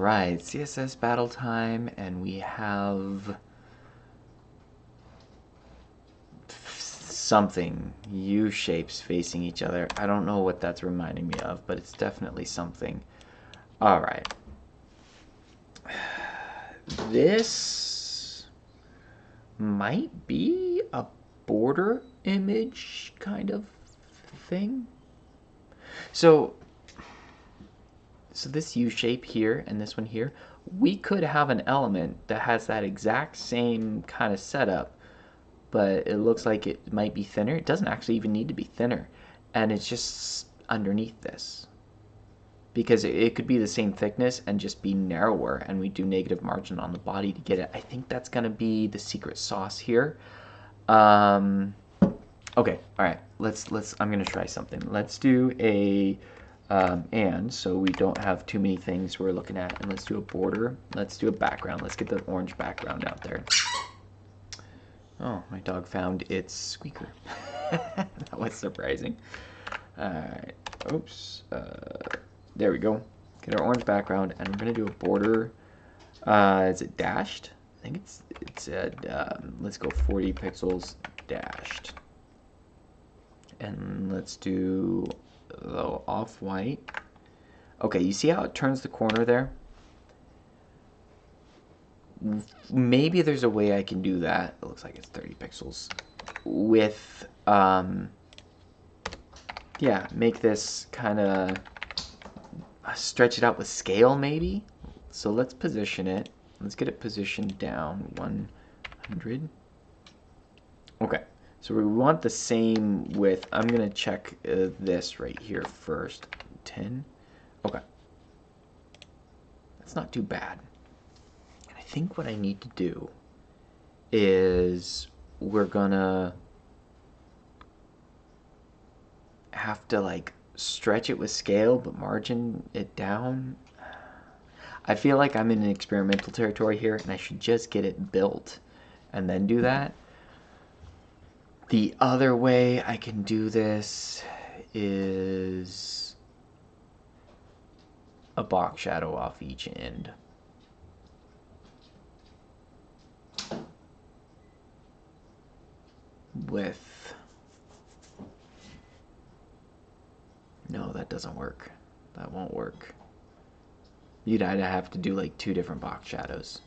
right, CSS battle time, and we have something, U shapes facing each other. I don't know what that's reminding me of, but it's definitely something. All right. This might be a border image kind of thing. So this U shape here and this one here, we could have an element that has that exact same kind of setup, but it looks like it might be thinner. It doesn't actually even need to be thinner, and it's just underneath this, because it could be the same thickness and just be narrower, and we do negative margin on the body to get it. I think that's going to be the secret sauce here. Okay, all right, let's I'm going to try something. Let's do a and so we don't have too many things we're looking at, and let's do a border. Let's do a background. Let's get the orange background out there. Oh, my dog found its squeaker. That was surprising. Alright, oops. There we go. Get our orange background, and we're going to do a border. Is it dashed? I think it's let's go 40 pixels dashed. And let's do a little off-white. Okay, you see how it turns the corner there? Maybe there's a way I can do that. It looks like it's 30 pixels with yeah, make this kind of stretch it out with scale maybe. So let's position it. Let's get it positioned down 100. Okay, so we want the same width. I'm gonna check this right here first. 10. Okay, that's not too bad. I think what I need to do is we're gonna have to like stretch it with scale but margin it down. I feel like I'm in an experimental territory here, and I should just get it built and then do that. The other way I can do this is a box shadow off each end. With... No, that doesn't work. That won't work. You'd either have to do like 2 different box shadows.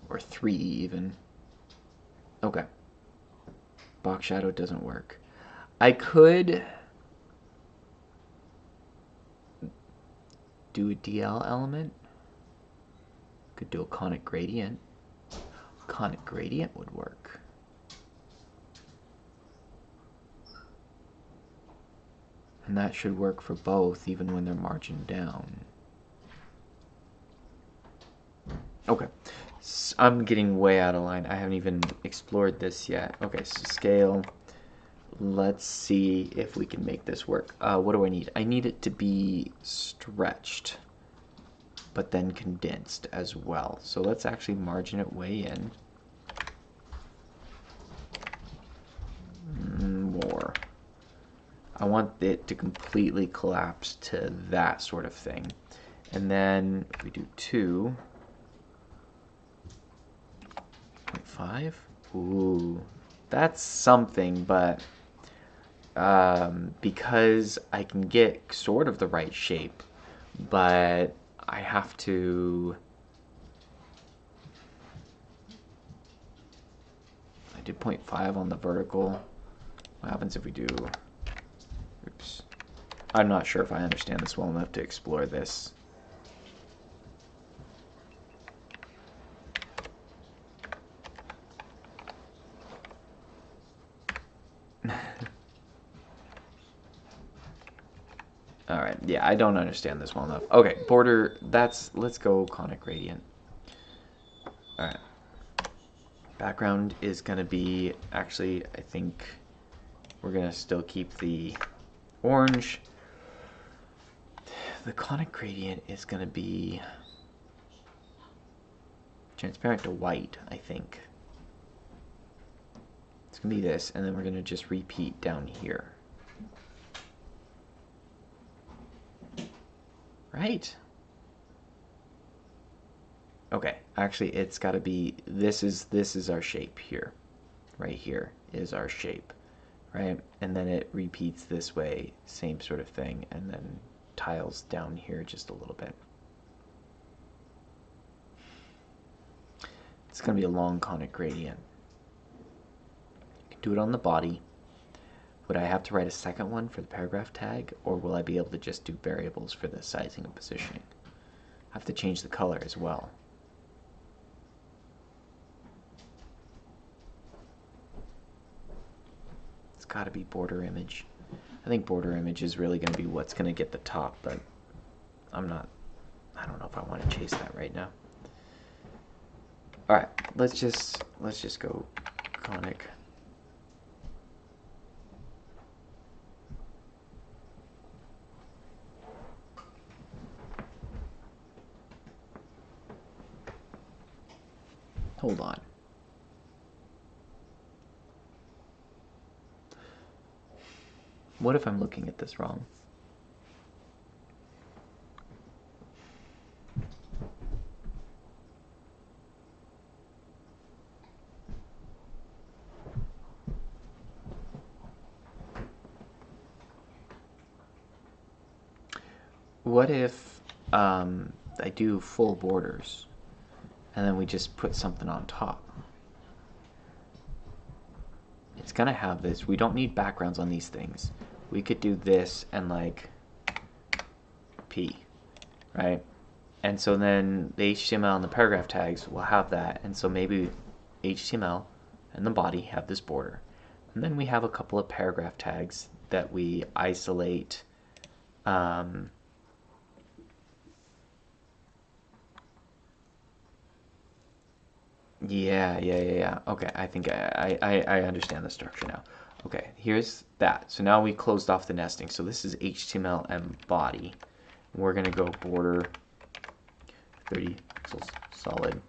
Or 3 even. Okay. Box shadow doesn't work. I could do a DL element. Could do a conic gradient. Conic gradient would work. And that should work for both, even when they're margined down. Okay. So I'm getting way out of line. I haven't even explored this yet. Okay, so scale. Let's see if we can make this work. What do I need? I need it to be stretched, but then condensed as well. So let's actually margin it way in. More. I want it to completely collapse to that sort of thing. And then if we do 2.5, ooh, that's something, but because I can get sort of the right shape, but I have to... I did 0.5 on the vertical. What happens if we do... Oops. I'm not sure if I understand this well enough to explore this. Alright, yeah, I don't understand this well enough. Okay, border, let's go conic gradient. Alright. Background is going to be, actually, I think we're going to still keep the orange. The conic gradient is going to be transparent to white, I think. It's going to be this, and then we're going to just repeat down here. right? Okay, actually it's got to be, this is our shape here. Right here is our shape, right? And then it repeats this way, same sort of thing, and then tiles down here just a little bit. It's going to be a long conic gradient. You can do it on the body. Would I have to write a second one for the paragraph tag, or will I be able to just do variables for the sizing and positioning? I have to change the color as well. It's got to be border image. I think border image is really going to be what's going to get the top, but I don't know if I want to chase that right now. All right, let's just go conic. Hold on. What if I'm looking at this wrong? What if I do full borders and then we just put something on top? It's gonna have this. We don't need backgrounds on these things. We could do this and like P, right? And so then the HTML and the paragraph tags will have that. And so maybe HTML and the body have this border. And then we have a couple of paragraph tags that we isolate. Yeah. Okay, I think I understand the structure now. Okay, here's that. So now we closed off the nesting. So this is HTML and body. We're gonna go border 30 pixels solid.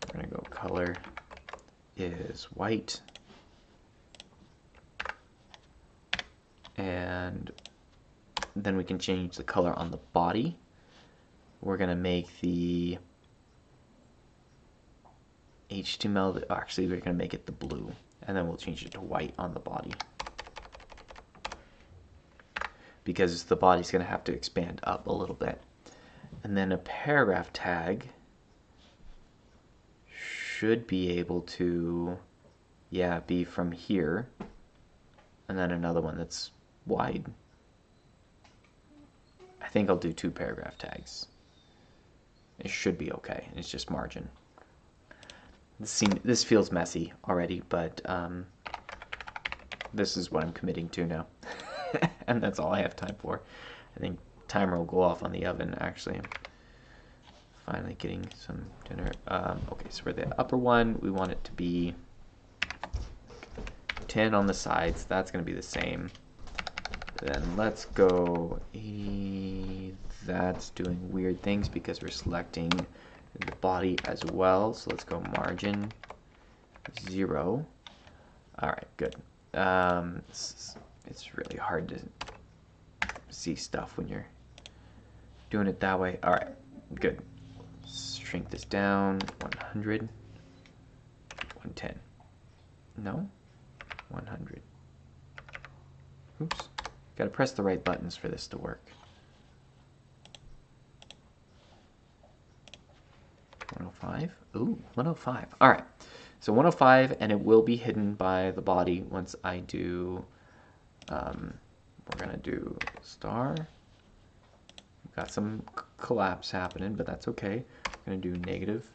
We're gonna go color is white. And then we can change the color on the body. We're gonna make the HTML, actually we're going to make it the blue, and then we'll change it to white on the body, because the body's going to have to expand up a little bit. And then a paragraph tag should be able to, yeah, be from here, and then another one that's wide. I think I'll do 2 paragraph tags. It should be okay. It's just margin. This feels messy already, but this is what I'm committing to now. And that's all I have time for. I think timer will go off on the oven, actually. I'm finally getting some dinner. Okay, so for the upper one, we want it to be 10 on the sides. That's going to be the same. Then let's go 80. That's doing weird things because we're selecting the body as well. So let's go margin 0. All right, good. It's really hard to see stuff when you're doing it that way. All right, good. Shrink this down. 100, 110. No, 100. Oops. Got to press the right buttons for this to work. 105. Ooh, 105. All right. So 105, and it will be hidden by the body once I do, we're going to do star. We've got some collapse happening, but that's okay. We're going to do negative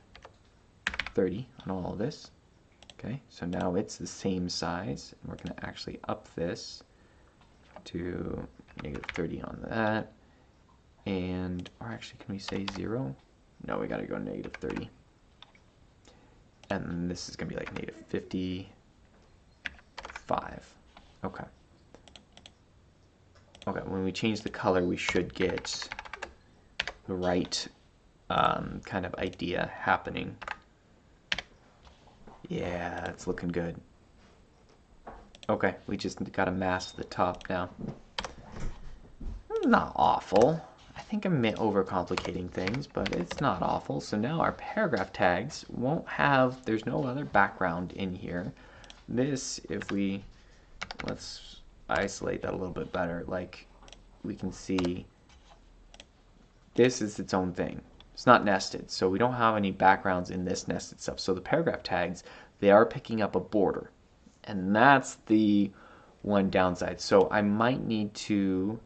30 on all of this. Okay, so now it's the same size, and we're going to actually up this to negative 30 on that. And, or actually, can we say 0? No, we got to go negative 30. And then this is going to be like negative 55. Okay. Okay, when we change the color, we should get the right kind of idea happening. Yeah, it's looking good. Okay, we just got to mask the top now. Not awful. I think I'm overcomplicating things, but it's not awful. So now our paragraph tags won't have, there's no other background in here. This, if we, let's isolate that a little bit better, like we can see this is its own thing. It's not nested, so we don't have any backgrounds in this nested stuff. So the paragraph tags, they are picking up a border, and that's the one downside. So I might need to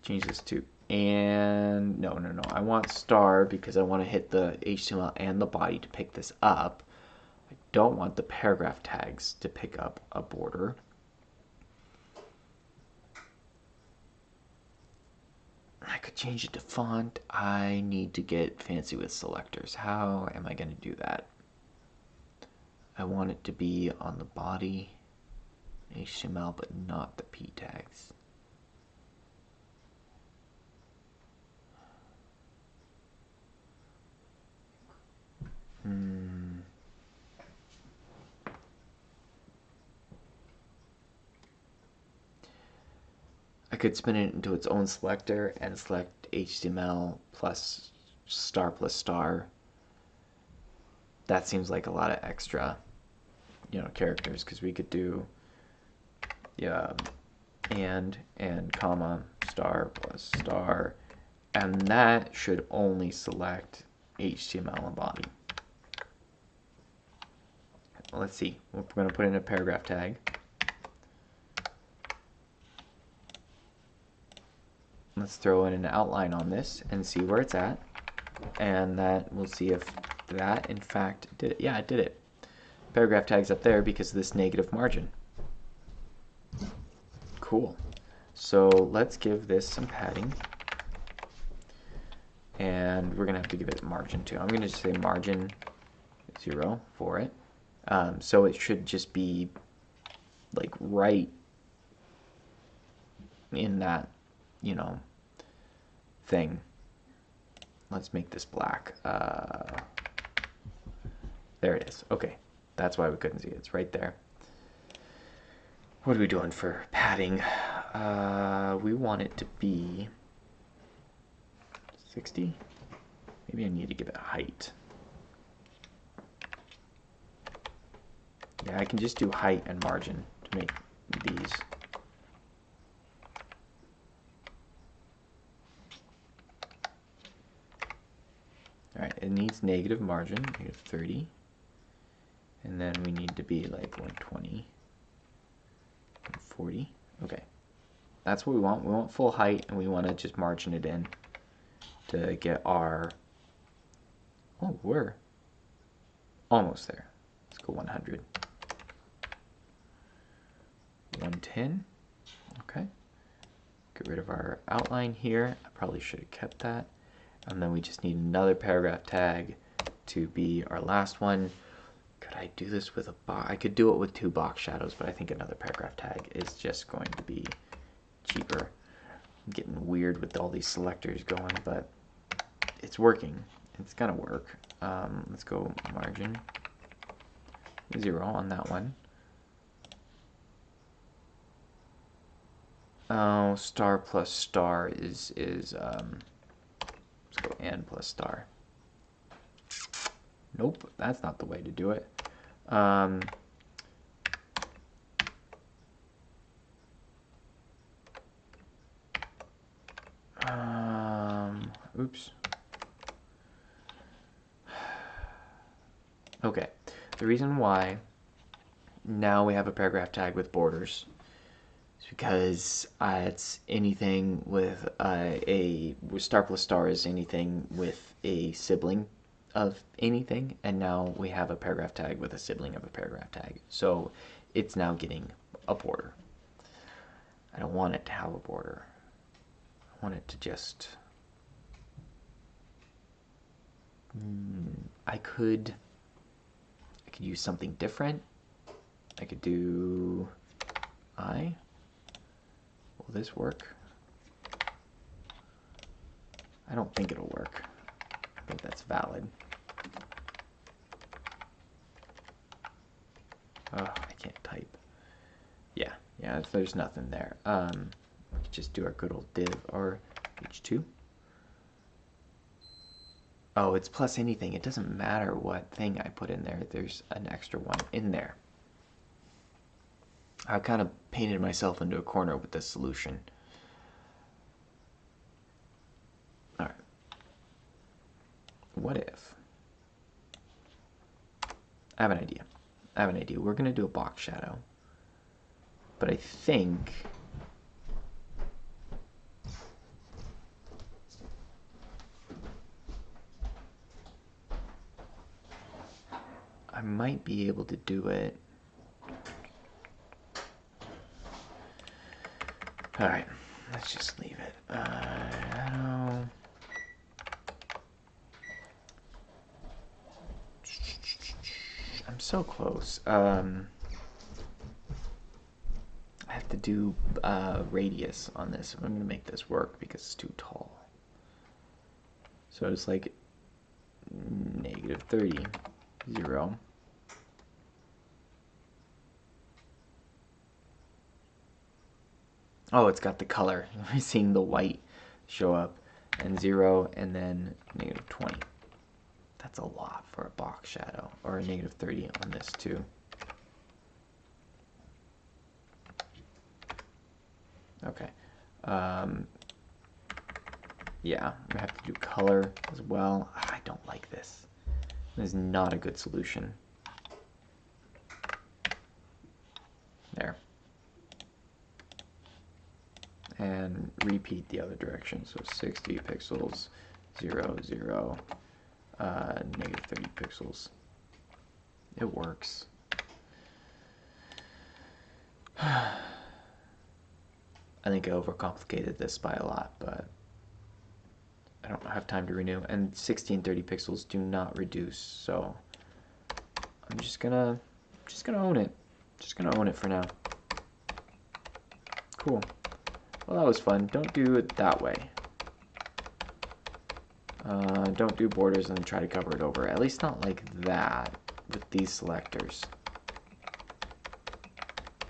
change this to, and no, I want star because I want to hit the HTML and the body to pick this up. I don't want the paragraph tags to pick up a border. I could change it to font. I need to get fancy with selectors. How am I going to do that? I want it to be on the body HTML, but not the P tags. I could spin it into its own selector and select HTML plus star. That seems like a lot of extra, characters, because we could do, and comma star plus star, and that should only select HTML and body. Let's see. We're going to put in a paragraph tag. Let's throw in an outline on this and see where it's at, and that we'll see if that in fact did it. Yeah, it did it. Paragraph tag's up there because of this negative margin. Cool. So let's give this some padding, and we're gonna have to give it margin too. I'm gonna just say margin 0 for it. So it should just be like right in that, thing. Let's make this black. There it is. Okay, that's why we couldn't see it. It's right there. What are we doing for padding? We want it to be 60. Maybe I need to give it height. Yeah, I can just do height and margin to make these. Alright, it needs negative margin, negative 30. And then we need to be like 120, 140. Okay, that's what we want. We want full height, and we want to just margin it in to get our, oh, we're almost there. Let's go 100. 110. Okay. Get rid of our outline here. I probably should have kept that. And then we just need another paragraph tag to be our last one. Could I do this with a box? I could do it with 2 box shadows, but I think another paragraph tag is just going to be cheaper. I'm getting weird with all these selectors going, but it's working. It's gonna work. Let's go margin 0 on that one. Oh, star plus star is let's go and plus star. Nope, that's not the way to do it. Oops. Okay, the reason why now we have a paragraph tag with borders is because it's anything with with star plus star is anything with a sibling of anything, and now we have a paragraph tag with a sibling of a paragraph tag. So it's now getting a border. I don't want it to have a border. I want it to just... I could use something different. I could do I. Will this work? I don't think it'll work, but that's valid. Oh, I can't type. Yeah, there's nothing there. Just do our good old div RH2. Oh, it's plus anything. It doesn't matter what thing I put in there. There's an extra one in there. I kind of painted myself into a corner with this solution. All right. What if... I have an idea. We're going to do a box shadow. But I think... I might be able to do it. All right, let's just leave it. I'm so close. I have to do radius on this. I'm going to make this work because it's too tall. So it's like -30, 0. Oh, it's got the color. We're seeing the white show up, and 0, and then -20. That's a lot for a box shadow, or a -30 on this too. Okay. Yeah, we have to do color as well. I don't like this. This is not a good solution. There. And repeat the other direction. So 60 pixels, 0, 0, -30 pixels. It works. I think I overcomplicated this by a lot, but I don't have time to renew. And 60 and 30 pixels do not reduce, so I'm just gonna own it. Just gonna own it for now. Cool. Well, that was fun. Don't do it that way. Don't do borders and then try to cover it over. At least not like that with these selectors.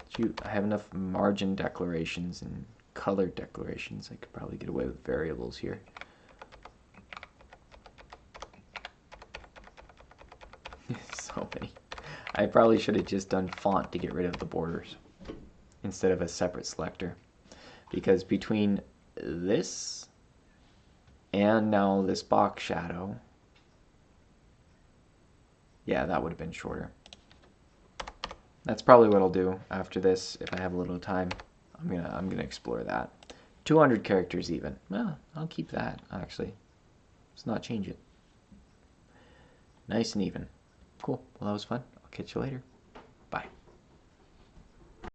Shoot, I have enough margin declarations and color declarations. I could probably get away with variables here. So many. I probably should have just done font to get rid of the borders instead of a separate selector. Because between this and now this box shadow, yeah, that would have been shorter. That's probably what I'll do after this if I have a little time. I'm gonna explore that. 200 characters even. Well, I'll keep that actually. Let's not change it. Nice and even. Cool. Well, that was fun. I'll catch you later.